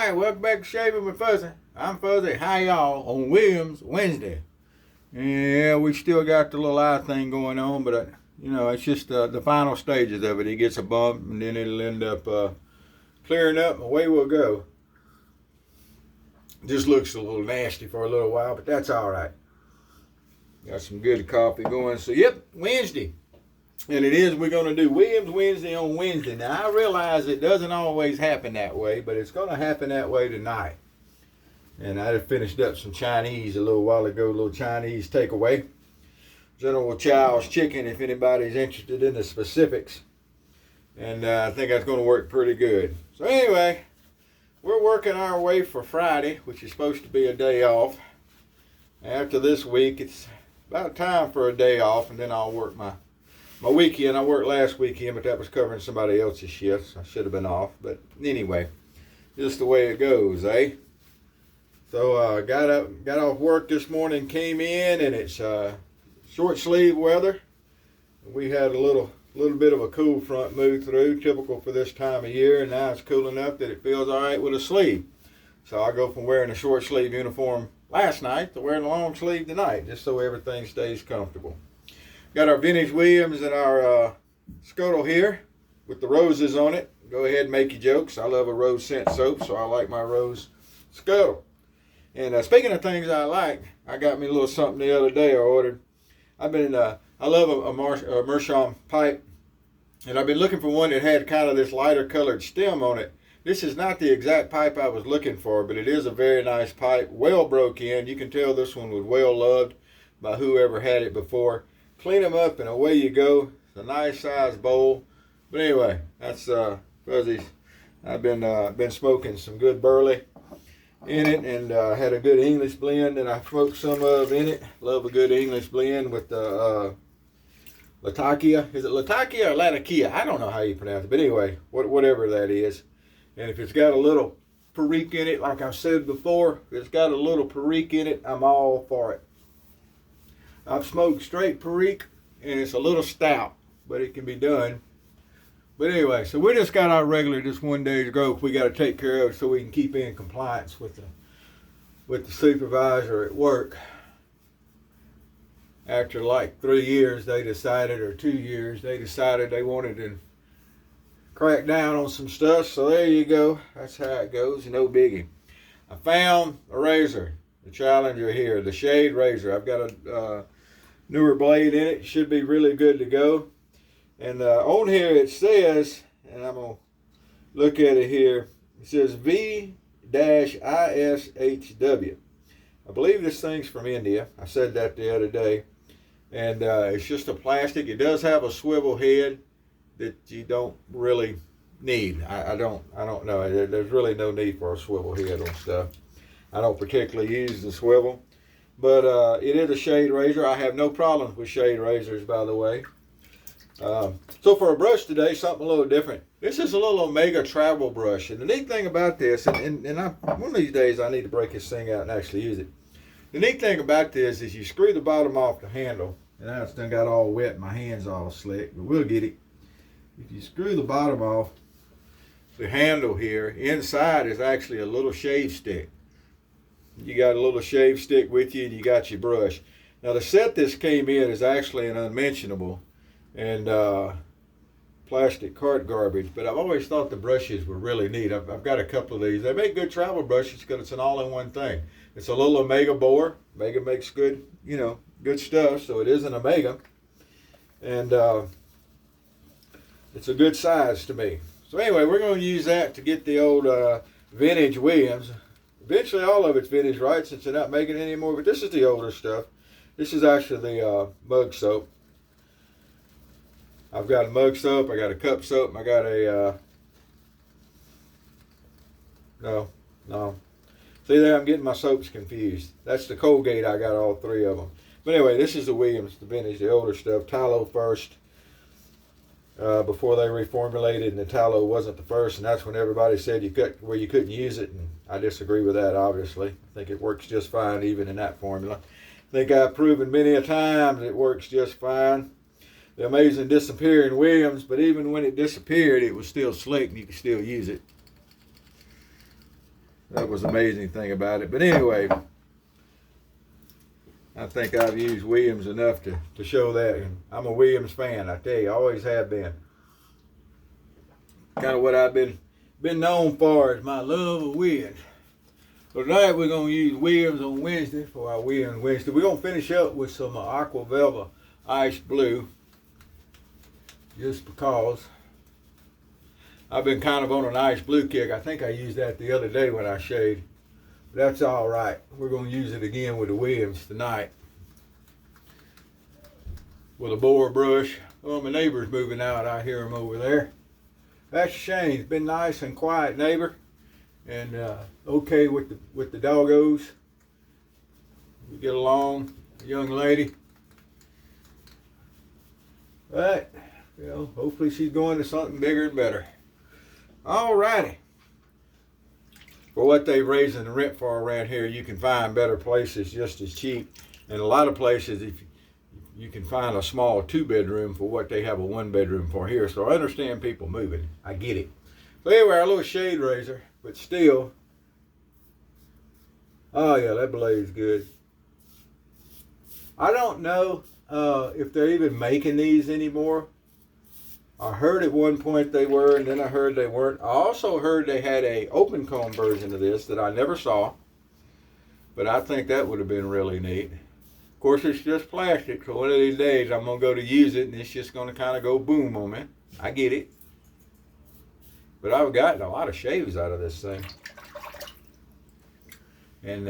Hi, welcome back to Shaving with Fuzzy. I'm Fuzzy. Hi, y'all, on Williams Wednesday. Yeah, we still got the little eye thing going on, but, it's just the final stages of it. He gets a bump, and then it'll end up clearing up, and away we'll go. Just looks a little nasty for a little while, but that's all right. Got some good coffee going. So, yep, Wednesday. And it is, we're going to do Williams Wednesday on Wednesday. Now, I realize it doesn't always happen that way, but it's going to happen that way tonight. And I had finished up some Chinese a little while ago, a little Chinese takeaway. General Chow's chicken, if anybody's interested in the specifics. And I think that's going to work pretty good. So anyway, we're working our way for Friday, which is supposed to be a day off. After this week, it's about time for a day off, and then I'll work my weekend. I worked last weekend, but that was covering somebody else's shifts. I should have been off, but anyway, just the way it goes, eh? So got off work this morning, came in, and it's short sleeve weather. We had a little bit of a cool front move through, typical for this time of year, and now it's cool enough that it feels all right with a sleeve. So I go from wearing a short sleeve uniform last night to wearing a long sleeve tonight, just so everything stays comfortable. Got our vintage Williams and our scuttle here with the roses on it. Go ahead and make your jokes. I love a rose scent soap, so I like my rose scuttle. And speaking of things I like, I got me a little something the other day I ordered. I love a Meerschaum pipe, and I've been looking for one that had kind of this lighter colored stem on it. This is not the exact pipe I was looking for, but it is a very nice pipe, well broke in. You can tell this one was well loved by whoever had it before. Clean them up and away you go. It's a nice sized bowl. But anyway, that's Fuzzy's. I've been smoking some good burley in it, and had a good English blend that I smoked some of in it. Love a good English blend with the Latakia. Is it Latakia or Latakia? I don't know how you pronounce it, but anyway, whatever that is. And if it's got a little perique in it, like I said before, if it's got a little perique in it, I'm all for it. I've smoked straight perique, and it's a little stout, but it can be done. But anyway, so we just got our regular, just 1 day's growth we got to take care of so we can keep in compliance with the supervisor at work. After like 3 years, they decided, or 2 years, they decided they wanted to crack down on some stuff. So there you go. That's how it goes. No biggie. I found a razor, the Challenger here, the SHaDE razor. I've got a newer blade in it. Should be really good to go. And on here it says, and I'm going to look at it here, it says V-ISHW. I believe this thing's from India. I said that the other day. And it's just a plastic. It does have a swivel head that you don't really need. I don't know. There's really no need for a swivel head on stuff. I don't particularly use the swivel. But it is a SHaDE razor. I have no problems with SHaDE razors, by the way. So for a brush today, something a little different. This is a little Omega travel brush. And the neat thing about this, and one of these days I need to break this thing out and actually use it. The neat thing about this is you screw the bottom off the handle. And now it's done got all wet, my hand's all slick, but we'll get it. If you screw the bottom off the handle here, inside is actually a little shave stick. You got a little shave stick with you, and you got your brush. Now the set this came in is actually an unmentionable and plastic cart garbage, but I've always thought the brushes were really neat. I've got a couple of these. They make good travel brushes because it's an all-in-one thing. It's a little Omega bore. Omega makes good, good stuff, so it is an Omega, and it's a good size to me. So anyway, we're going to use that to get the old vintage Williams. Eventually all of it's vintage, right, since they're not making it anymore, but this is the older stuff. This is actually the mug soap. I've got a mug soap, I got a cup soap, and I got a, no. See there, I'm getting my soaps confused. That's the Colgate, I got all three of them. But anyway, this is the Williams, the vintage, the older stuff. Tallow first, before they reformulated, and the tallow wasn't the first, and that's when everybody said you couldn't use it, and I disagree with that, obviously. I think it works just fine even in that formula. I think I've proven many a time it works just fine. The amazing disappearing Williams, but even when it disappeared, it was still slick and you could still use it. That was the amazing thing about it. But anyway, I think I've used Williams enough to show that. And I'm a Williams fan, I tell you, I always have been. Kind of what I've been known for is my love of Williams. So tonight we're going to use Williams on Wednesday for our Williams Wednesday. We're going to finish up with some Aqua Velva Ice Blue, just because I've been kind of on an ice blue kick. I think I used that the other day when I SHaDE. But that's all right. We're going to use it again with the Williams tonight. With a boar brush. Oh, my neighbor's moving out. I hear him over there. That's a shame. He's been nice and quiet neighbor. And okay with the doggos. We get along. A young lady. But, you know, hopefully she's going to something bigger and better. Alrighty. For what they're raising the rent for around here, you can find better places just as cheap. And a lot of places, if you can find a small 2-bedroom for what they have a 1-bedroom for here. So I understand people moving. I get it. So anyway, our little shade razor, but still. Oh yeah, that blades good. I don't know if they're even making these anymore. I heard at one point they were, and then I heard they weren't. I also heard they had a open comb version of this that I never saw, but I think that would have been really neat. Of course, it's just plastic, so one of these days I'm going to go to use it, and it's just going to kind of go boom on me. I get it. But I've gotten a lot of shaves out of this thing. And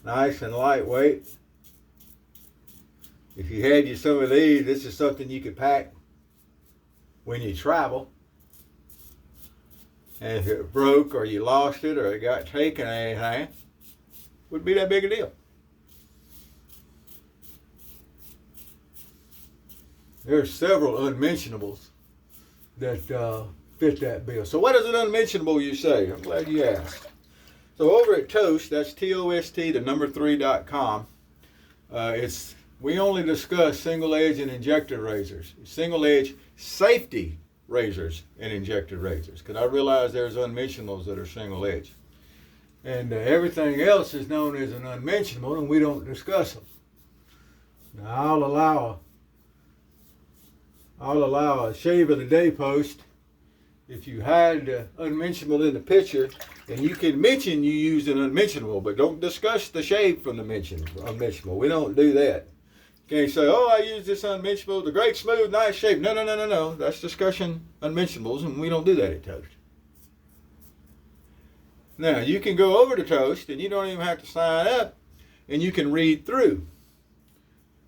nice and lightweight. If you had you some of these, this is something you could pack when you travel. And if it broke or you lost it or it got taken or anything, wouldn't be that big a deal. There's several unmentionables that fit that bill. So what is an unmentionable, you say? I'm glad you asked. So over at Toast, that's TOST, the number 3.com, we only discuss single edge and injector razors, single edge safety razors and injector razors, because I realize there's unmentionables that are single edge. And everything else is known as an unmentionable, and we don't discuss them. Now I'll allow a shave of the day post if you had unmentionable in the picture, and you can mention you used an unmentionable, but don't discuss the shave from the unmentionable. We don't do that. You can't say, oh, I used this unmentionable, the great smooth, nice shave. No. That's discussion unmentionables, and we don't do that at Toast. Now, you can go over to Toast, and you don't even have to sign up, and you can read through.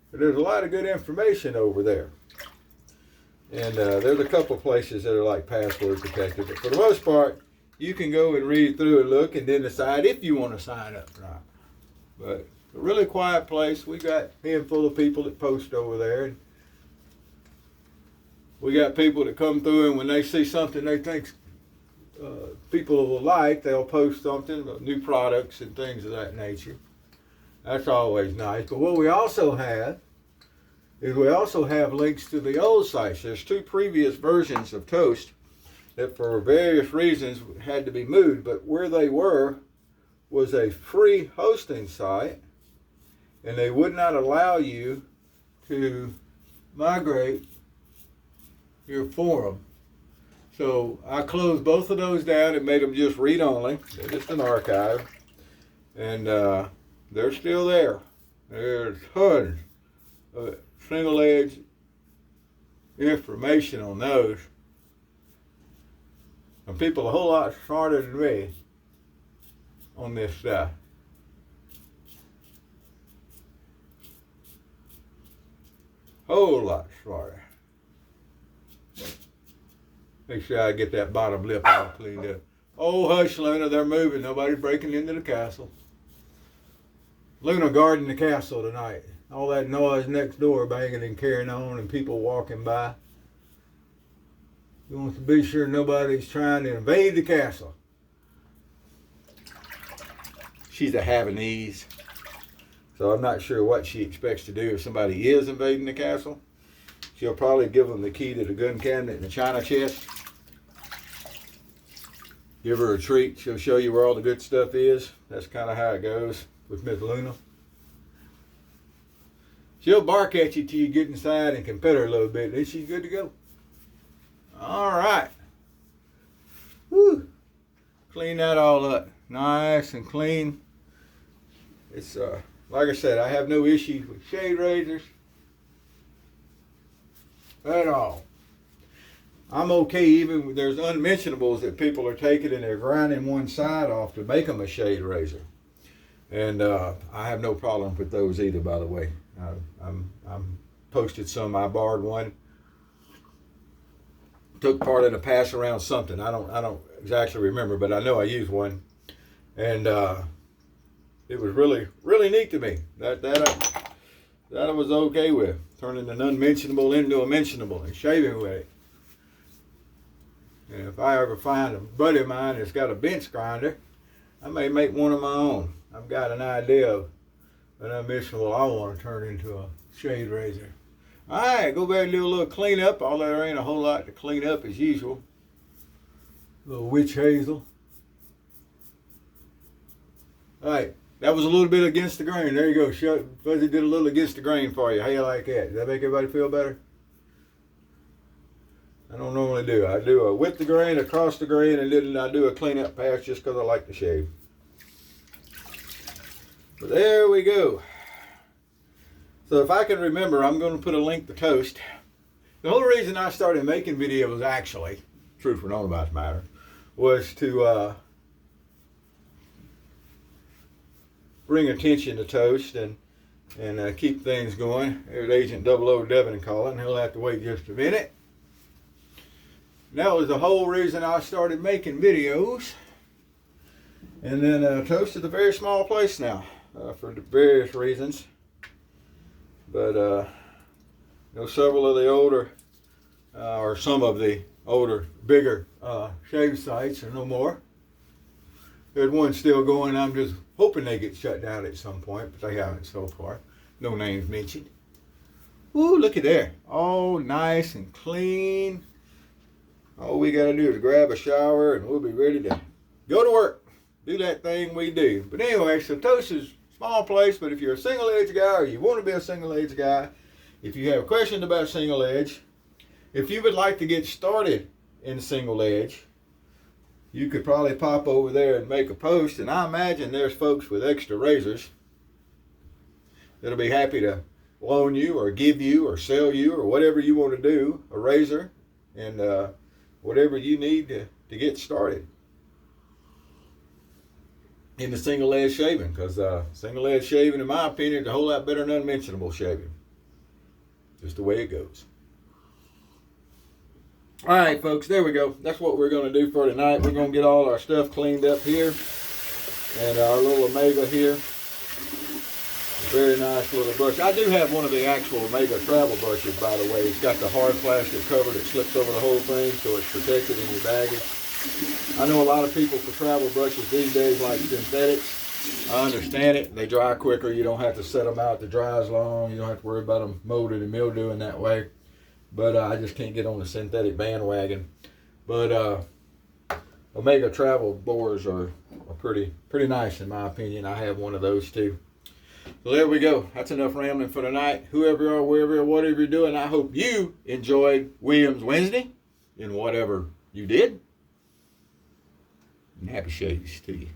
But there's a lot of good information over there. And there's a couple places that are like password protected. But for the most part, you can go and read through and look and then decide if you want to sign up or not. But a really quiet place. We got a handful of people that post over there. And we got people that come through, and when they see something they think people will like, they'll post something about new products and things of that nature. That's always nice. But what we also have is we also have links to the old sites. There's 2 previous versions of Toast that for various reasons had to be moved, but where they were was a free hosting site, and they would not allow you to migrate your forum. So I closed both of those down and made them just read-only. They're just an archive, and they're still there. There's tons of single edge information on those. And people a whole lot smarter than me on this stuff. Whole lot smarter. Make sure I get that bottom lip all cleaned up. Oh, hush, Luna, they're moving. Nobody's breaking into the castle. Luna guarding the castle tonight. All that noise next door banging and carrying on and people walking by. He wants to be sure nobody's trying to invade the castle. She's a Havanese, so I'm not sure what she expects to do if somebody is invading the castle. She'll probably give them the key to the gun cabinet and the china chest. give her a treat. She'll show you where all the good stuff is. That's kind of how it goes with Miss Luna. She'll bark at you till you get inside and can pet her a little bit. Then she's good to go. All right. Woo. Clean that all up. Nice and clean. It's like I said, I have no issues with shade razors at all. I'm okay even when there's unmentionables that people are taking and they're grinding one side off to make them a shade razor. And I have no problem with those either, by the way. I'm posted some. I borrowed one. Took part in a pass around something. I don't exactly remember, but I know I used one, and it was really neat to me. That I was okay with, turning an unmentionable into a mentionable and shaving with it. And if I ever find a buddy of mine that's got a bench grinder, I may make one of my own. I've got an idea of an unmentionable I want to turn into a shade razor. All right, go back and do a little cleanup. Although there ain't a whole lot to clean up as usual. A little witch hazel. All right, that was a little bit against the grain. There you go. Fuzzy did a little against the grain for you. How you like that? Does that make everybody feel better? I don't normally do. I do a with the grain, across the grain, and then I do a cleanup pass just because I like to shave. But there we go. So if I can remember, I'm going to put a link to toast. The whole reason I started making videos, actually, truth for known about the matter, was to bring attention to toast and keep things going. There's Agent 00 Devin calling. He'll have to wait just a minute. And that was the whole reason I started making videos. And then Toast is a very small place now for various reasons. But you know, several of the older, or some of the older, bigger shave sites are no more. There's one still going. I'm just hoping they get shut down at some point, but they haven't so far. No names mentioned. Ooh, look at there. All nice and clean. All we got to do is grab a shower and we'll be ready to go to work. Do that thing we do. But anyway, so Toast is a small place, but if you're a single edge guy or you want to be a single edge guy, if you have questions about single edge, if you would like to get started in single edge, you could probably pop over there and make a post. And I imagine there's folks with extra razors that'll be happy to loan you or give you or sell you or whatever you want to do, a razor and whatever you need to get started in the single edge shaving, because single edge shaving, in my opinion, is a whole lot better than unmentionable shaving. Just the way it goes. All right, folks, there we go. That's what we're going to do for tonight. We're going to get all our stuff cleaned up here, and our little Omega here. Very nice little brush. I do have one of the actual Omega travel brushes, by the way. It's got the hard plastic cover that slips over the whole thing, so it's protected in your baggage. I know a lot of people for travel brushes these days like synthetics. I understand it. They dry quicker. You don't have to set them out to dry as long. You don't have to worry about them molded and mildewing that way. But I just can't get on the synthetic bandwagon. But Omega travel bores are pretty nice in my opinion. I have one of those too. So there we go. That's enough rambling for tonight. Whoever you are, wherever you are, whatever you're doing, I hope you enjoyed Williams Wednesday in whatever you did. And happy shaves to you.